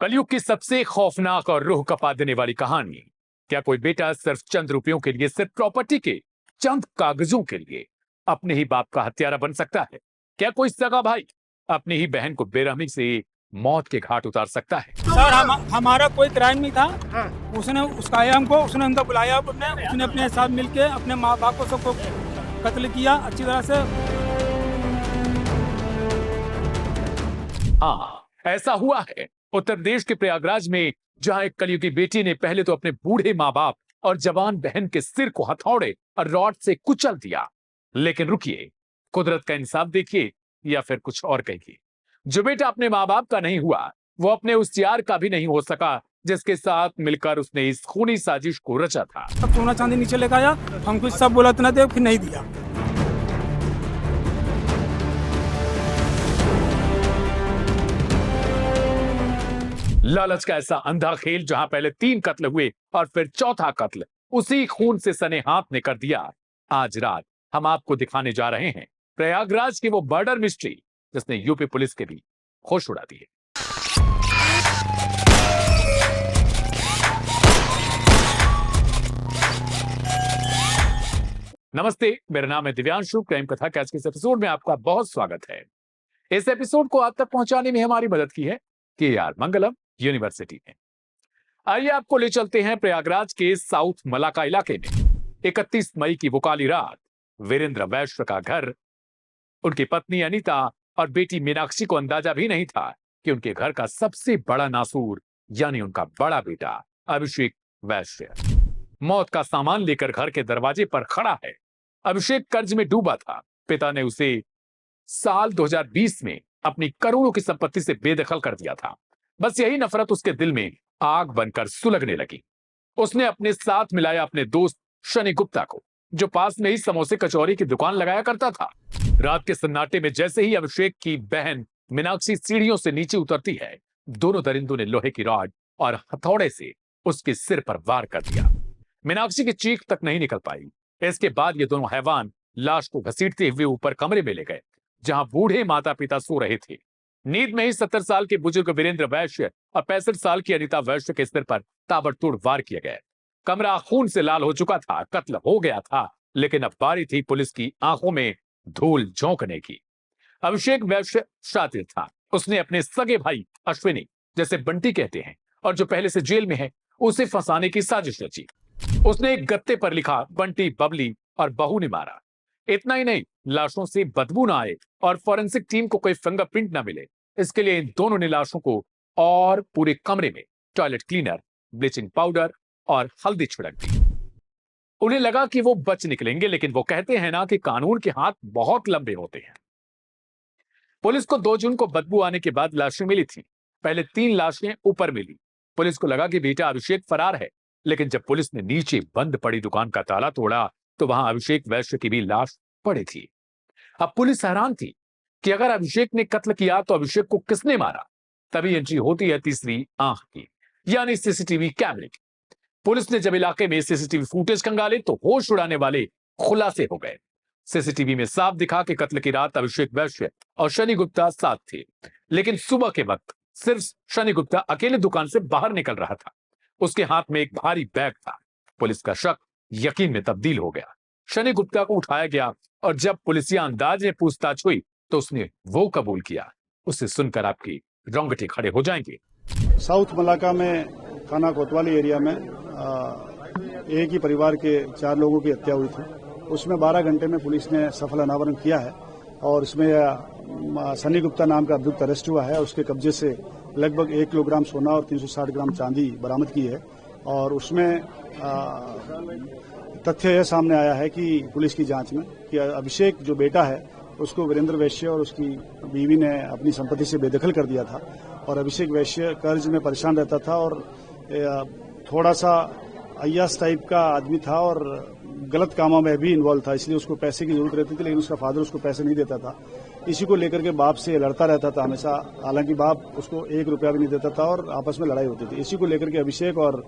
कलयुग की सबसे खौफनाक और रूह कपा देने वाली कहानी। क्या कोई बेटा सिर्फ चंद रुपयों के लिए, सिर्फ प्रॉपर्टी के चंद कागजों के लिए अपने ही बाप का हत्यारा बन सकता है? क्या कोई सगा भाई अपनी ही बहन को बेरहमी से मौत के घाट उतार सकता है? सर हमारा कोई क्राइम नहीं था। उसने उसकाया हमको, उसने हमको बुलाया, उसने अपने साथ मिलके अपने माँ बाप को सबको कत्ल किया अच्छी तरह से। हाँ, ऐसा हुआ है उत्तर प्रदेश के प्रयागराज में, जहां एक कलयुग की बेटी ने पहले तो अपने बूढ़े माँ बाप और जवान बहन के सिर को हथौड़े और रॉड से कुचल दिया। लेकिन रुकिए, कुदरत का इंसाफ देखिए या फिर कुछ और कहिए। जो बेटा अपने माँ बाप का नहीं हुआ, वो अपने उस यार का भी नहीं हो सका जिसके साथ मिलकर उसने इस खूनी साजिश को रचा था। सब सोना चांदी नीचे लेकर आया, हमको सब बोला इतना दे, फिर नहीं दिया। लालच का ऐसा अंधा खेल, जहां पहले 3 कत्ल हुए और फिर चौथा कत्ल उसी खून से सने हाथ ने कर दिया। आज रात हम आपको दिखाने जा रहे हैं प्रयागराज की वो मर्डर मिस्ट्री जिसने यूपी पुलिस के भी होश उड़ा दिए। नमस्ते, मेरा नाम है दिव्यांशु। क्राइम कथा के आज के इस एपिसोड में आपका बहुत स्वागत है। इस एपिसोड को आप तक पहुंचाने में हमारी मदद की है KR मंगलम यूनिवर्सिटी ने। आइए आपको ले चलते हैं प्रयागराज के साउथ मलाका इलाके में। 31 मई की वो काली रात, वीरेंद्र वैश्य का घर, उनकी पत्नी अनीता और बेटी मीनाक्षी को अंदाजा भी नहीं था कि उनके घर का सबसे बड़ा नासूर यानी उनका बड़ा बेटा अभिषेक वैश्य मौत का सामान लेकर घर के दरवाजे पर खड़ा है। अभिषेक कर्ज में डूबा था। पिता ने उसे साल 2020 में अपनी करोड़ों की संपत्ति से बेदखल कर दिया था। बस यही नफरत उसके दिल में आग बनकर सुलगने लगी। उसने अपने साथ मिलाया अपने दोस्त शनि गुप्ता को, जो पास में ही समोसे कचौरी की दुकान लगाया करता था। रात के सन्नाटे में जैसे ही अभिषेक की बहन मीनाक्षी सीढ़ियों से नीचे उतरती है, दोनों दरिंदों ने लोहे की रॉड और हथौड़े से उसके सिर पर वार कर दिया। मीनाक्षी की चीख तक नहीं निकल पाई। इसके बाद ये दोनों हैवान लाश को घसीटते हुए ऊपर कमरे में ले गए, जहां बूढ़े माता पिता सो रहे थे। नींद में ही 70 साल के बुजुर्ग वीरेंद्र वैश्य और 65 साल की अनीता वैश्य के सिर पर ताबड़तोड़ वार किए गए। कमरा खून से लाल हो चुका था, कत्ल हो गया था, लेकिन अब बारी थी पुलिस की आंखों में धूल झोंकने की। अभिषेक वैश्य शातिर था। उसने अपने सगे भाई अश्विनी, जैसे बंटी कहते हैं और जो पहले से जेल में है, उसे फंसाने की साजिश रची। उसने एक गत्ते पर लिखा, बंटी बबली और बहू ने मारा। इतना ही नहीं, लाशों से बदबू ना आए और फॉरेंसिक टीम को कोई फिंगरप्रिंट ना मिले, इसके लिए इन दोनों ने लाशों को और पूरे कमरे में टॉयलेट क्लीनर, ब्लीचिंग पाउडर और हल्दी छिड़क दी। उन्हें लगा कि वो बच निकलेंगे, लेकिन वो कहते हैं ना कि कानून के हाथ बहुत लंबे होते हैं। पुलिस को 2 जून को बदबू आने के बाद लाशें मिली थी। पहले 3 लाशें ऊपर मिली। पुलिस को लगा कि बेटा अभिषेक फरार है, लेकिन जब पुलिस ने नीचे बंद पड़ी दुकान का ताला तोड़ा तो वहां अभिषेक वैश्य की भी लाश पड़ी थी। अब पुलिस हैरान थी कि अगर अभिषेक ने कत्ल किया तो अभिषेक को किसने मारा। तभी एंट्री होती है तीसरी आंख की, यानी सीसीटीवी कैमरे की। पुलिस ने जब इलाके में सीसीटीवी फुटेज खंगाले तो होश उड़ाने वाले खुलासे हो गए। सीसीटीवी में साफ दिखा कि कत्ल की रात अभिषेक वैश्य और शनि गुप्ता साथ थे, लेकिन सुबह के वक्त सिर्फ शनि गुप्ता अकेले दुकान से बाहर निकल रहा था। उसके हाथ में एक भारी बैग था। पुलिस का शक यकीन में तब्दील हो गया। शनि गुप्ता को उठाया गया और जब पुलिसिया अंदाज में पूछताछ हुई तो उसने वो कबूल किया। उसे सुनकर आपकी रोंगटे खड़े हो जाएंगे। साउथ मलाका में थाना कोतवाली एरिया में एक ही परिवार के 4 लोगों की हत्या हुई थी। उसमें 12 घंटे में पुलिस ने सफल अनावरण किया है और इसमें सनी गुप्ता नाम का अभियुक्त अरेस्ट हुआ है। उसके कब्जे से लगभग 1 किलोग्राम सोना और 360 ग्राम चांदी बरामद की है और उसमें तथ्य यह सामने आया है कि पुलिस की जांच में कि अभिषेक जो बेटा है उसको वीरेंद्र वैश्य और उसकी बीवी ने अपनी संपत्ति से बेदखल कर दिया था और अभिषेक वैश्य कर्ज में परेशान रहता था और थोड़ा सा अय्यास टाइप का आदमी था और गलत कामों में भी इन्वॉल्व था, इसलिए उसको पैसे की जरूरत रहती थी, लेकिन उसका फादर उसको पैसे नहीं देता था। इसी को लेकर के बाप से लड़ता रहता था हमेशा, हालांकि बाप उसको 1 रुपया भी नहीं देता था और आपस में लड़ाई होती थी। इसी को लेकर के अभिषेक और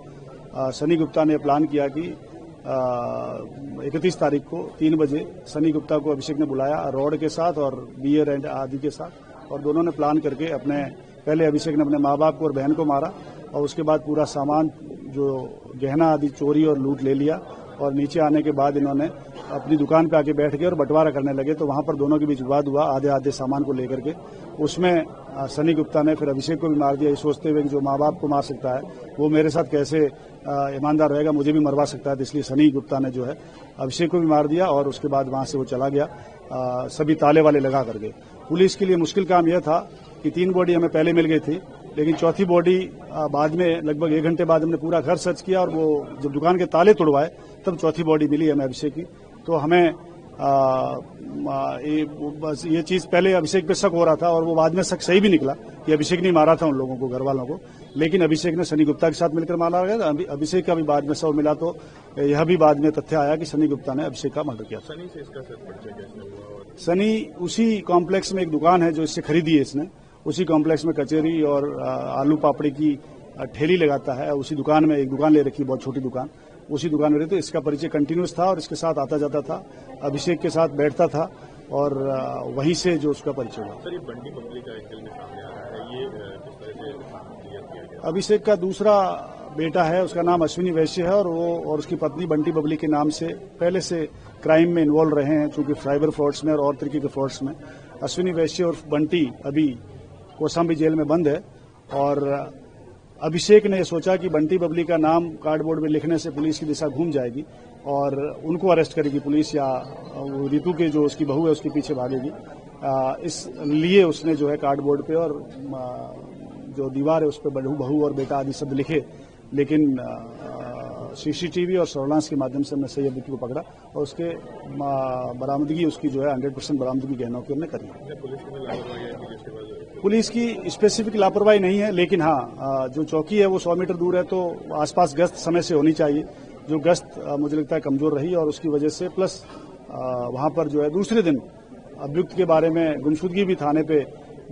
सनी गुप्ता ने प्लान किया कि 31 तारीख को 3 बजे सनी गुप्ता को अभिषेक ने बुलाया रॉड के साथ और बियर एंड आदि के साथ, और दोनों ने प्लान करके अपने पहले अभिषेक ने अपने माँ बाप को और बहन को मारा और उसके बाद पूरा सामान जो गहना आदि चोरी और लूट ले लिया और नीचे आने के बाद इन्होंने अपनी दुकान पे आके बैठ गए और बंटवारा करने लगे। तो वहां पर दोनों के बीच विवाद हुआ आधे आधे सामान को लेकर के। उसमें सनी गुप्ता ने फिर अभिषेक को भी मार दिया, ये सोचते हुए कि जो माँ बाप को मार सकता है वो मेरे साथ कैसे ईमानदार रहेगा, मुझे भी मरवा सकता है। तो इसलिए सनी गुप्ता ने जो है अभिषेक को भी मार दिया और उसके बाद वहां से वो चला गया सभी ताले वाले लगा करके। पुलिस के लिए मुश्किल काम यह था कि 3 बॉडी हमें पहले मिल गई थी, लेकिन चौथी बॉडी बाद में लगभग 1 घंटे बाद हमने पूरा घर सर्च किया और वो जब दुकान के ताले तोड़वाए तब चौथी बॉडी मिली हमें अभिषेक की। तो हमें बस ये चीज पहले अभिषेक पे शक हो रहा था और वो बाद में शक सही भी निकला कि अभिषेक ने मारा था उन लोगों को, घर वालों को, लेकिन अभिषेक ने सनी गुप्ता के साथ मिलकर मारा गया था। अभिषेक का भी बाद में शव मिला तो यह भी बाद में तथ्य आया कि सनी गुप्ता ने अभिषेक का मर्डर किया था। सनी से इसका सर परिचय कैसे हुआ? सनी उसी कॉम्प्लेक्स में एक दुकान है जो इससे खरीदी है इसने, उसी कॉम्प्लेक्स में कचौरी और आलू पापड़ी की ठेली लगाता है। उसी दुकान में एक दुकान ले रखी, बहुत छोटी दुकान, उसी दुकान में रहते। इसका परिचय कंटिन्यूस था और इसके साथ आता जाता था, अभिषेक के साथ बैठता था और वहीं से जो उसका परिचय हुआ। सर, ये बंटी बबली का एक फिल्म में सामने आ रहा है, ये किस तरह से क्लियर किया गया? अभिषेक का दूसरा बेटा है, उसका नाम अश्विनी वैश्य है और वो और उसकी पत्नी बंटी बबली के नाम से पहले से क्राइम में इन्वॉल्व रहे हैं, चूंकि साइबर फ्रॉड्स में और तरीके के फ्रॉड्स में। अश्विनी वैश्य और बंटी अभी कौशाम्बी जेल में बंद है और अभिषेक ने सोचा कि बंटी बबली का नाम कार्डबोर्ड में लिखने से पुलिस की दिशा घूम जाएगी और उनको अरेस्ट करेगी पुलिस, या रितु के जो उसकी बहू है उसके पीछे भागेगी। इसलिए उसने जो है कार्डबोर्ड पे और जो दीवार है उस पर बहू और बेटा आदि शब्द लिखे, लेकिन सीसीटीवी और सर्वेलांस के माध्यम से हमने सही आरोपी को पकड़ा और उसके बरामदगी उसकी जो है 100% बरामदगी गहनों की हमने करी। पुलिस की स्पेसिफिक लापरवाही नहीं है, लेकिन हाँ जो चौकी है वो 100 मीटर दूर है तो आसपास गश्त समय से होनी चाहिए, जो गश्त मुझे लगता है कमजोर रही और उसकी वजह से, प्लस वहां पर जो है दूसरे दिन अभियुक्त के बारे में गुमशुदगी भी थाने पे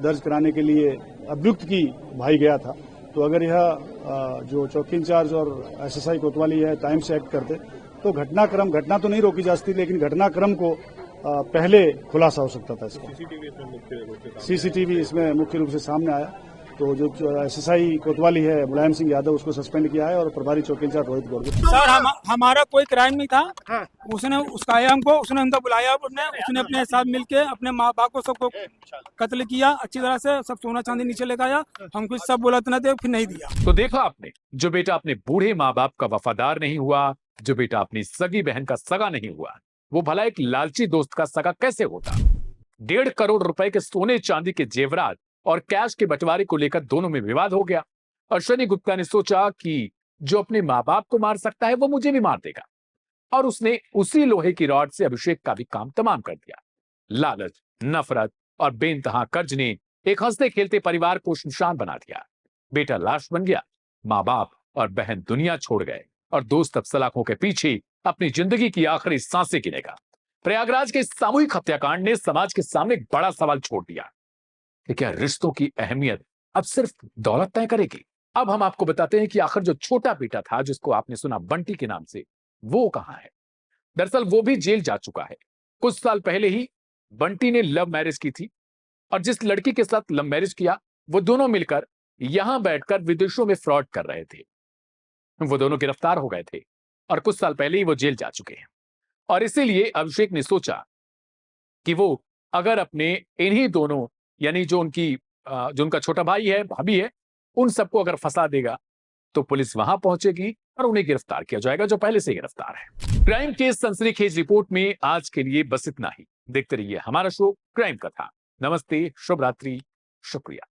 दर्ज कराने के लिए अभियुक्त की भाई गया था। तो अगर यह जो चौकी इंचार्ज और एसएसआई कोतवाली है टाइम से एक्ट करते तो घटना तो नहीं रोकी जा सकती, लेकिन घटनाक्रम को पहले खुलासा हो सकता था इसका। सीसीटीवी इसमें मुख्य रूप से सामने आया। तो जो एसएसआई कोतवाली है मुलायम सिंह यादव, उसको सस्पेंड किया है और प्रभारी चौकी इंचार्ज रोहित गौड़। सर हमारा कोई क्राइम नहीं था। उसने उसका आया हमको, उसने हमको बुलाया, उसने अपने साथ मिलके अपने माँ बाप को सबको कत्ल किया अच्छी तरह से, सब सोना चांदी नीचे लेकर आया, हमको सब बोला इतना दे, फिर नहीं दिया। तो देखा आपने, जो बेटा अपने बूढ़े माँ बाप का वफादार नहीं हुआ, जो बेटा अपनी सगी बहन का सगा नहीं हुआ, वो भला एक लालची दोस्त का सगा कैसे होता। 1.5 करोड़ रुपए के सोने चांदी के जेवरात और कैश के बंटवारे को लेकर दोनों में विवाद हो गया और शनि गुप्ता ने सोचा कि जो अपने माँ बाप को मार सकता है वो मुझे भी मार देगा, और उसने उसी लोहे की रॉड से अभिषेक का भी काम तमाम कर दिया। लालच, नफरत और बेइंतहा कर्ज ने एक हंसते खेलते परिवार को शमशान बना दिया। बेटा लाश बन गया, माँ बाप और बहन दुनिया छोड़ गए और दोस्त अब सलाखों के पीछे अपनी जिंदगी की आखिरी सांसें गिनेगा। प्रयागराज के सामूहिक हत्याकांड ने समाज के सामने एक बड़ा सवाल छोड़ दिया कि क्या रिश्तों की अहमियत अब सिर्फ दौलत तय करेगी। अब हम आपको बताते हैं कि आखिर जो छोटा बेटा था जिसको आपने सुना बंटी के नाम से, वो कहां है। दरअसल वो भी जेल जा चुका है। कुछ साल पहले ही बंटी ने लव मैरिज की थी और जिस लड़की के साथ लव मैरिज किया वो दोनों मिलकर यहां बैठकर विदेशों में फ्रॉड कर रहे थे। वो दोनों गिरफ्तार हो गए थे और कुछ साल पहले ही वो जेल जा चुके हैं। और इसीलिए अभिषेक ने सोचा कि वो अगर अपने इन्हीं दोनों, यानी जो उनका छोटा भाई है, भाभी है, उन सबको अगर फंसा देगा तो पुलिस वहां पहुंचेगी और उन्हें गिरफ्तार किया जाएगा जो पहले से गिरफ्तार है। क्राइम केस सनसनीखेज रिपोर्ट में आज के लिए बस इतना ही। देखते रहिए हमारा शो क्राइम कथा। नमस्ते, शुभ रात्रि, शुक्रिया।